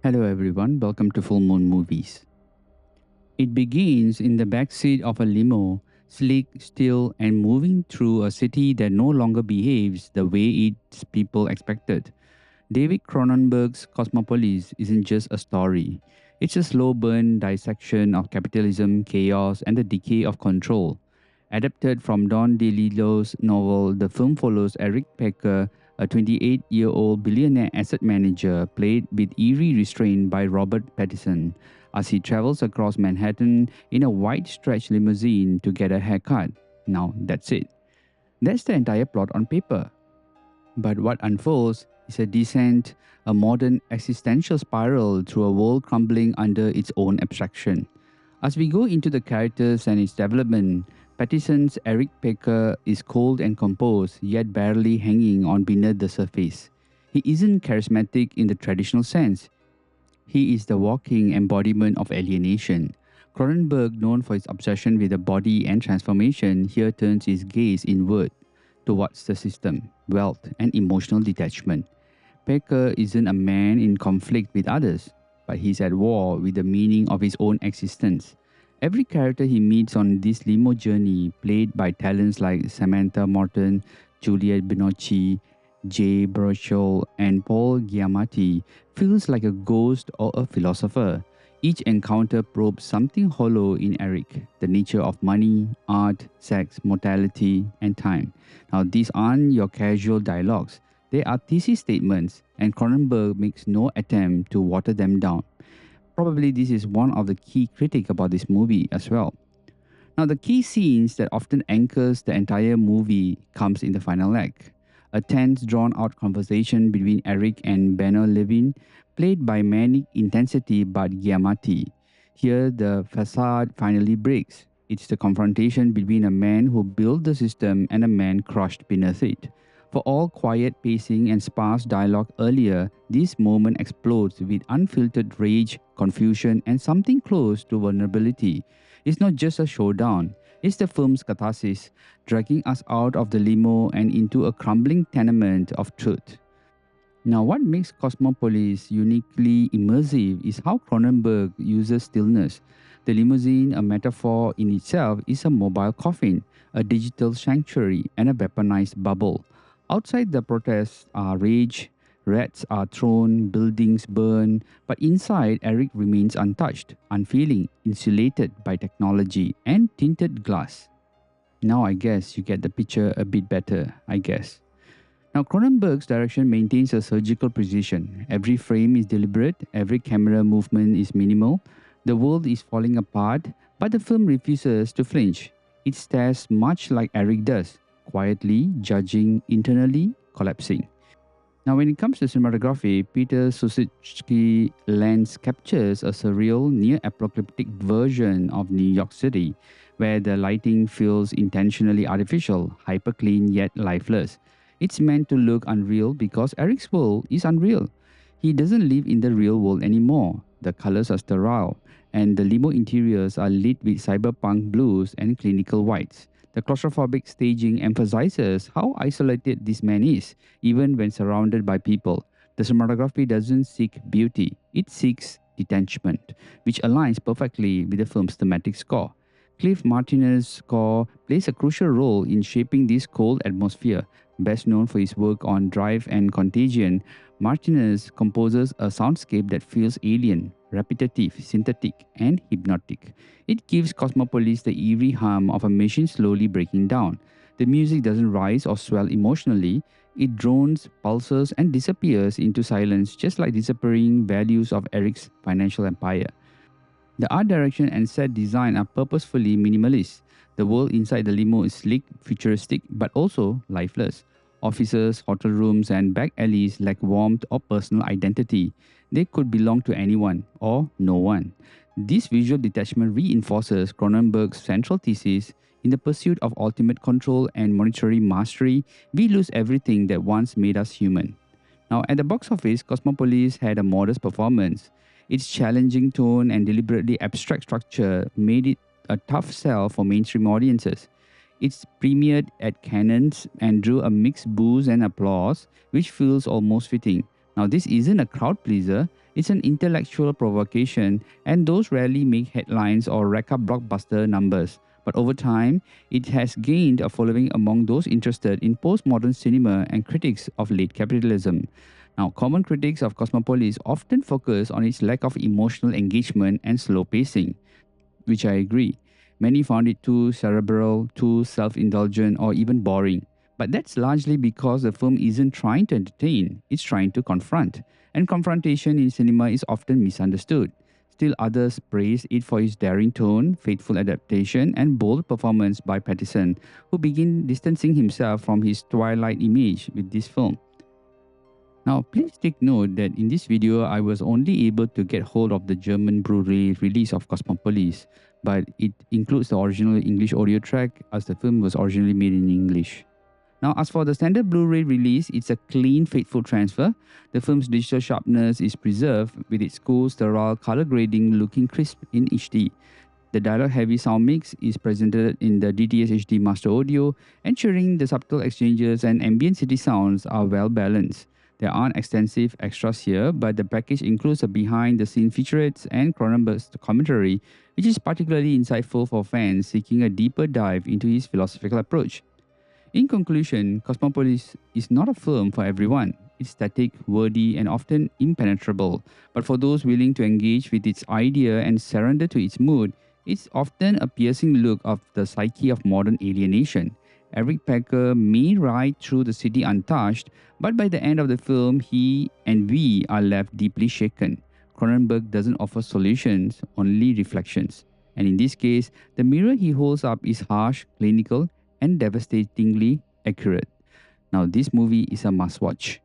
Hello everyone, welcome to Full Moon Movies. It begins in the backseat of a limo, sleek, still, and moving through a city that no longer behaves the way its people expected. David Cronenberg's Cosmopolis isn't just a story. It's a slow burn dissection of capitalism, chaos, and the decay of control. Adapted from Don DeLillo's novel, the film follows Eric Pecker, a 28-year-old billionaire asset manager played with eerie restraint by Robert Pattinson, as he travels across Manhattan in a wide stretch limousine to get a haircut. Now, that's it. That's the entire plot on paper. But what unfolds is a descent, a modern existential spiral through a world crumbling under its own abstraction. As we go into the characters and its development, Pattinson's Eric Pecker is cold and composed, yet barely hanging on beneath the surface. He isn't charismatic in the traditional sense. He is the walking embodiment of alienation. Cronenberg, known for his obsession with the body and transformation, here turns his gaze inward towards the system, wealth, and emotional detachment. Pecker isn't a man in conflict with others, but he's at war with the meaning of his own existence. Every character he meets on this limo journey, played by talents like Samantha Morton, Juliette Binoche, Jay Baruchel, and Paul Giamatti, feels like a ghost or a philosopher. Each encounter probes something hollow in Eric, the nature of money, art, sex, mortality, and time. Now, these aren't your casual dialogues. They are thesis statements, and Cronenberg makes no attempt to water them down. Probably this is one of the key critiques about this movie as well. Now, the key scenes that often anchors the entire movie comes in the final act. A tense, drawn-out conversation between Eric and Benno Levin, played by manic intensity but Giamatti. Here, the facade finally breaks. It's the confrontation between a man who built the system and a man crushed beneath it. For all quiet pacing and sparse dialogue earlier, this moment explodes with unfiltered rage, confusion, and something close to vulnerability. It's not just a showdown, it's the film's catharsis, dragging us out of the limo and into a crumbling tenement of truth. Now, what makes Cosmopolis uniquely immersive is how Cronenberg uses stillness. The limousine, a metaphor in itself, is a mobile coffin, a digital sanctuary, and a weaponized bubble. Outside the protests are rage, rats are thrown, buildings burn, but inside Eric remains untouched, unfeeling, insulated by technology and tinted glass. Now I guess you get the picture a bit better, I guess. Now Cronenberg's direction maintains a surgical precision. Every frame is deliberate, every camera movement is minimal. The world is falling apart, but the film refuses to flinch. It stares much like Eric does, quietly, judging, internally, collapsing. Now, when it comes to cinematography, Peter Susitsky lens captures a surreal, near-apocalyptic version of New York City, where the lighting feels intentionally artificial, hyper-clean yet lifeless. It's meant to look unreal because Eric's world is unreal. He doesn't live in the real world anymore. The colors are sterile, and the limo interiors are lit with cyberpunk blues and clinical whites. The claustrophobic staging emphasizes how isolated this man is, even when surrounded by people. The cinematography doesn't seek beauty, it seeks detachment, which aligns perfectly with the film's thematic score. Cliff Martinez's score plays a crucial role in shaping this cold atmosphere. Best known for his work on Drive and Contagion, Martinez composes a soundscape that feels alien, repetitive, synthetic, and hypnotic. It gives Cosmopolis the eerie hum of a machine slowly breaking down. The music doesn't rise or swell emotionally, it drones, pulses, and disappears into silence, just like disappearing values of Eric's financial empire. The art direction and set design are purposefully minimalist. The world inside the limo is sleek, futuristic, but also lifeless. Offices, hotel rooms, and back alleys lack warmth or personal identity. They could belong to anyone or no one. This visual detachment reinforces Cronenberg's central thesis. In the pursuit of ultimate control and monetary mastery, we lose everything that once made us human. Now, at the box office, Cosmopolis had a modest performance. Its challenging tone and deliberately abstract structure made it a tough sell for mainstream audiences. It premiered at Cannes and drew a mixed boos and applause, which feels almost fitting. Now, this isn't a crowd pleaser, It's an intellectual provocation, and those rarely make headlines or rack up blockbuster numbers. But over time, it has gained a following among those interested in postmodern cinema and critics of late capitalism. Now, common critics of Cosmopolis often focus on its lack of emotional engagement and slow pacing, which I agree. Many found it too cerebral, too self indulgent, or even boring. But that's largely because the film isn't trying to entertain, it's trying to confront. And confrontation in cinema is often misunderstood. Still, others praise it for its daring tone, faithful adaptation, and bold performance by Pattinson, who began distancing himself from his Twilight image with this film. Now, please take note that in this video, I was only able to get hold of the German Blu-ray release of Cosmopolis, but it includes the original English audio track as the film was originally made in English. Now, as for the standard Blu-ray release, it's a clean, faithful transfer. The film's digital sharpness is preserved with its cool, sterile color grading looking crisp in HD. The dialogue-heavy sound mix is presented in the DTS HD master audio, ensuring the subtle exchanges and ambient city sounds are well balanced. There aren't extensive extras here, but the package includes a behind-the-scenes featurettes and Cronenberg's commentary, which is particularly insightful for fans seeking a deeper dive into his philosophical approach. In conclusion, Cosmopolis is not a film for everyone. It's static, wordy, and often impenetrable. But for those willing to engage with its idea and surrender to its mood, it's often a piercing look of the psyche of modern alienation. Eric Packer may ride through the city untouched, but by the end of the film, he and we are left deeply shaken. Cronenberg doesn't offer solutions, only reflections. And in this case, the mirror he holds up is harsh, clinical, and devastatingly accurate. Now, this movie is a must-watch.